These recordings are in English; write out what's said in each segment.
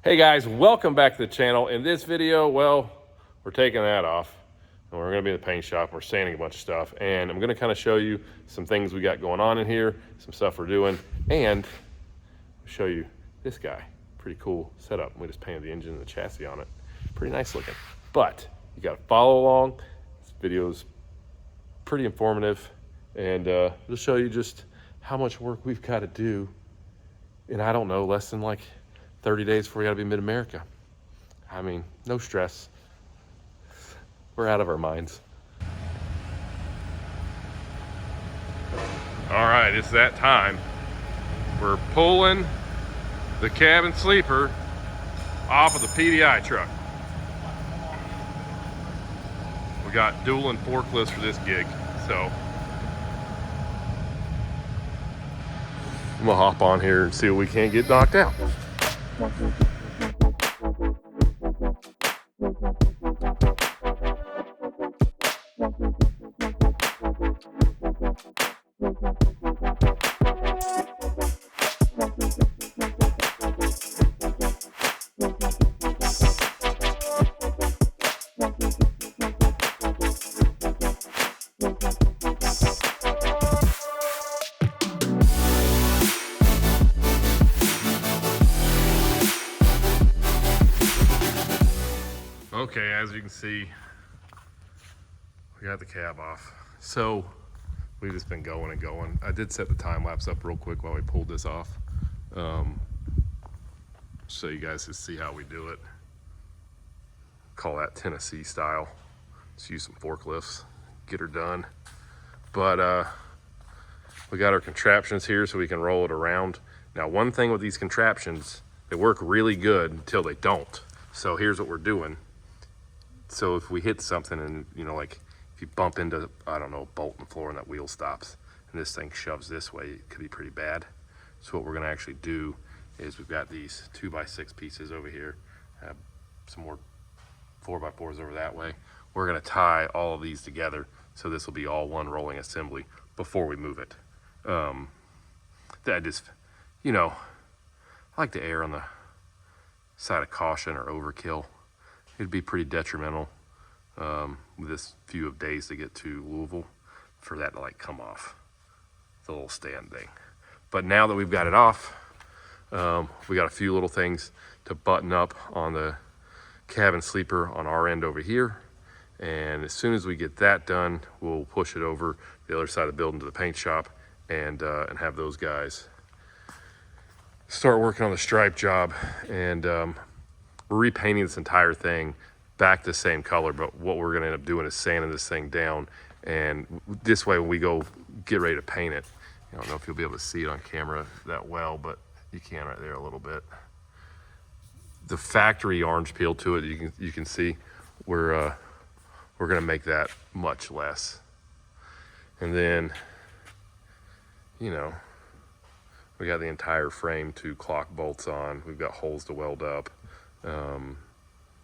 Hey guys, welcome back to the channel. In this video, well, we're taking that off and we're gonna be in the paint shop. We're sanding a bunch of stuff and I'm gonna kind of show you some things we got going on in here, some stuff we're doing, and show you this guy. Pretty cool setup. We just painted the engine and the chassis on it. Pretty nice looking, but you gotta follow along. This video's pretty informative and it'll show you just how much work we've got to do in, I don't know, less than like 30 days before we gotta be mid-America. I mean, no stress. We're out of our minds. All right, it's that time. We're pulling the cabin sleeper off of the PDI truck. We got dueling forklifts for this gig, so I'm gonna hop on here and see what we can't get knocked out. Okay, as you can see, we got the cab off. So we've just been going and going. I did set the time lapse up real quick while we pulled this off. So you guys can see how we do it. Call that Tennessee style. Let's use some forklifts, get her done. But we got our contraptions here so we can roll it around. Now, one thing with these contraptions, they work really good until they don't. So here's what we're doing. So if we hit something and, you know, like if you bump into, I don't know, a bolt in the floor and that wheel stops and this thing shoves this way, it could be pretty bad. So what we're gonna actually do is we've got these 2x6 pieces over here, some more 4x4s over that way. We're gonna tie all of these together so this will be all one rolling assembly before we move it. That just, you know, I like to err on the side of caution or overkill. It'd be pretty detrimental with this few of days to get to Louisville for that to like come off the little stand thing. But now that we've got it off, we got a few little things to button up on the cabin sleeper on our end over here. And as soon as we get that done, we'll push it over the other side of the building to the paint shop and have those guys start working on the stripe job. And we're repainting this entire thing back the same color, but what we're gonna end up doing is sanding this thing down. And this way, when we go get ready to paint it, I don't know if you'll be able to see it on camera that well, but you can right there a little bit. The factory orange peel to it, you can see we're gonna make that much less. And then, you know, we got the entire frame to clock bolts on. We've got holes to weld up.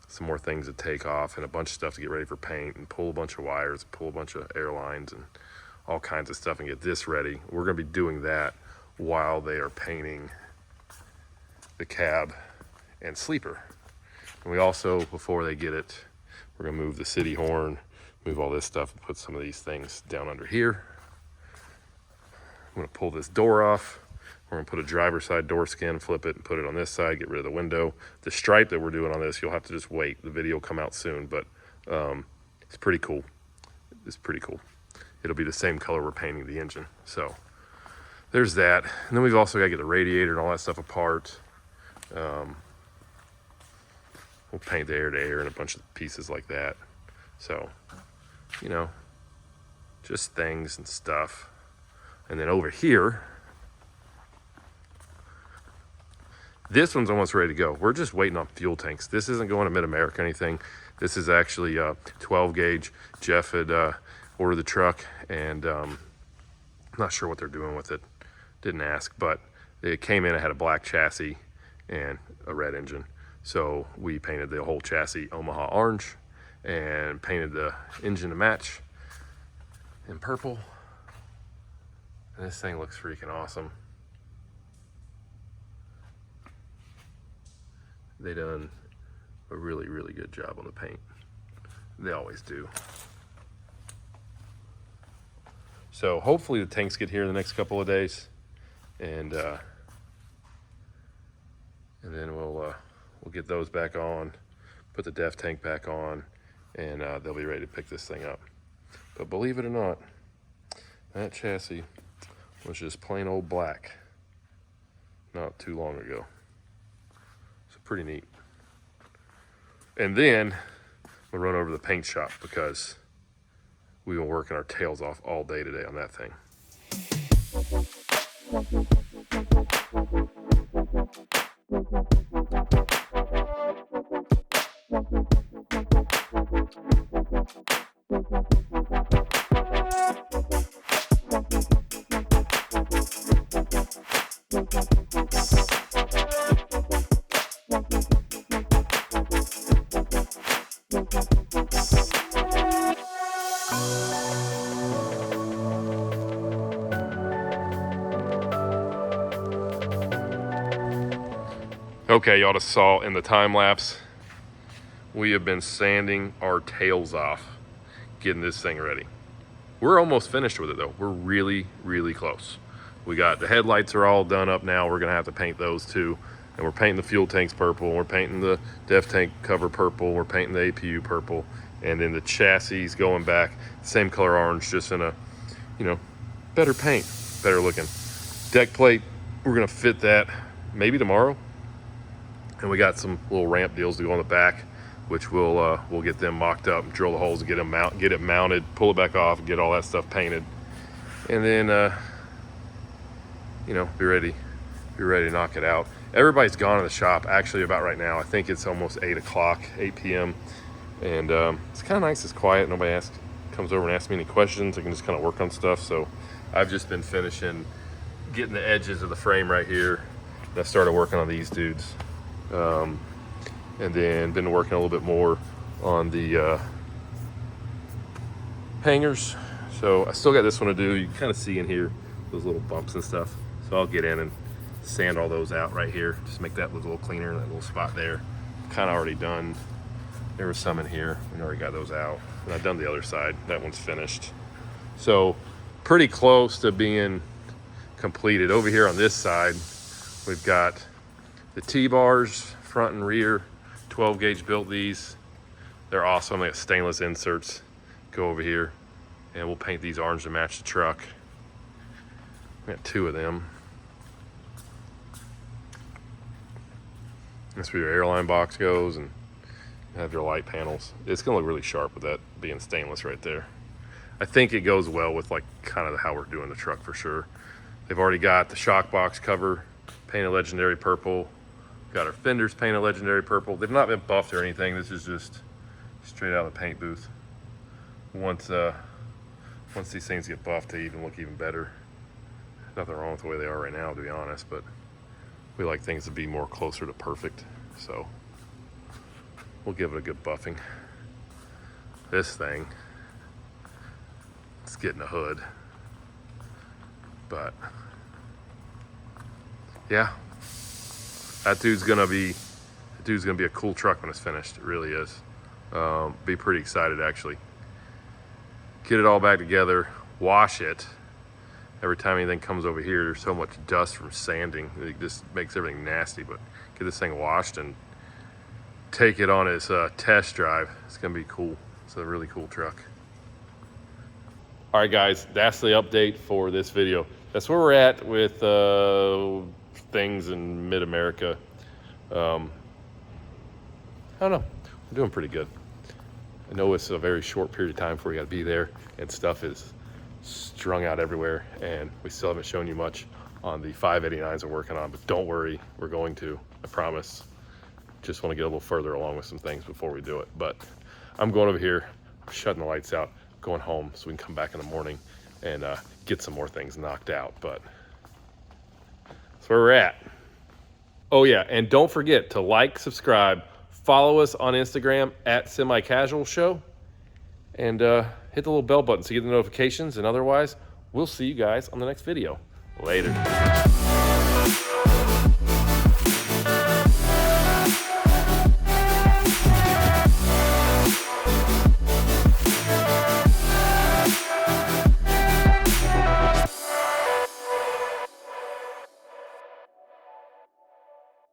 Some more things to take off and a bunch of stuff to get ready for paint and pull a bunch of wires, pull a bunch of airlines and all kinds of stuff and get this ready. We're gonna be doing that while they are painting the cab and sleeper. And we also, before they get it, we're gonna move the city horn, move all this stuff and put some of these things down under here. I'm gonna pull this door off. We're gonna put a driver's side door skin, flip it and put it on this side, get rid of the window. The stripe that we're doing on this, you'll have to just wait. The video will come out soon, but it's pretty cool. It's pretty cool. It'll be the same color we're painting the engine. So there's that. And then we've also gotta get the radiator and all that stuff apart. We'll paint the air to air and a bunch of pieces like that. So, you know, just things and stuff. And then over here, this one's almost ready to go. We're just waiting on fuel tanks. This isn't going to Mid-America or anything. This is actually 12 gauge. Jeff had ordered the truck and I'm not sure what they're doing with it. Didn't ask, but it came in, it had a black chassis and a red engine. So we painted the whole chassis Omaha orange and painted the engine to match in purple. And this thing looks freaking awesome. they done a really, really good job on the paint. They always do. So hopefully the tanks get here in the next couple of days, and then we'll get those back on, put the def tank back on, and they'll be ready to pick this thing up. But believe it or not, that chassis was just plain old black not too long ago. So pretty neat. And then we'll run over to the paint shop because we've been working our tails off all day today on that thing. Okay, y'all just saw in the time lapse, we have been sanding our tails off, getting this thing ready. We're almost finished with it though. We're really, really close. We got the headlights are all done up now. We're gonna have to paint those too. And we're painting the fuel tanks purple. We're painting the def tank cover purple. We're painting the APU purple. And then the chassis going back, same color orange, just in a, you know, better paint, better looking. Deck plate, we're gonna fit that maybe tomorrow. And we got some little ramp deals to go on the back, which we'll get them mocked up, drill the holes, and get it mounted, pull it back off, and get all that stuff painted, and then you know, be ready to knock it out. Everybody's gone in the shop actually about right now. I think it's almost 8 p.m. and it's kind of nice. It's quiet. Nobody comes over and asks me any questions. I can just kind of work on stuff. So I've just been finishing getting the edges of the frame right here. And I started working on these dudes. And then been working a little bit more on the hangers. So I still got this one to do. You can kind of see in here those little bumps and stuff. So I'll get in and sand all those out right here. Just make that look a little cleaner, that little spot there. Kind of already done. There was some in here. We already got those out. And I've done the other side. That one's finished. So pretty close to being completed. Over here on this side, we've got the T-bars, front and rear, 12 gauge built these. They're awesome. They got stainless inserts. Go over here and we'll paint these orange to match the truck. We got 2 of them. That's where your airline box goes, and have your light panels. It's gonna look really sharp with that being stainless right there. I think it goes well with like kind of how we're doing the truck for sure. They've already got the shock box cover painted legendary purple. Got our fenders painted legendary purple. They've not been buffed or anything. This is just straight out of the paint booth. Once these things get buffed, they look even better. Nothing wrong with the way they are right now, to be honest, but we like things to be more closer to perfect. So we'll give it a good buffing. This thing, it's getting a hood, but yeah. That dude's gonna be a cool truck when it's finished. It really is. Be pretty excited actually. Get it all back together, wash it. Every time anything comes over here, there's so much dust from sanding. It just makes everything nasty, but get this thing washed and take it on its test drive. It's gonna be cool. It's a really cool truck. All right guys, that's the update for this video. That's where we're at with things in mid-America. I don't know, we're doing pretty good. I know it's a very short period of time before you gotta be there, and stuff is strung out everywhere, and we still haven't shown you much on the 589s we're working on, but don't worry, we're going to, I promise. Just want to get a little further along with some things before we do it. But I'm going over here, shutting the lights out, going home so we can come back in the morning and get some more things knocked out. But that's where we're at. Oh yeah, and don't forget to like, subscribe, follow us on Instagram at Semi-Casual Show, and hit the little bell button so you get the notifications. And otherwise, we'll see you guys on the next video. Later.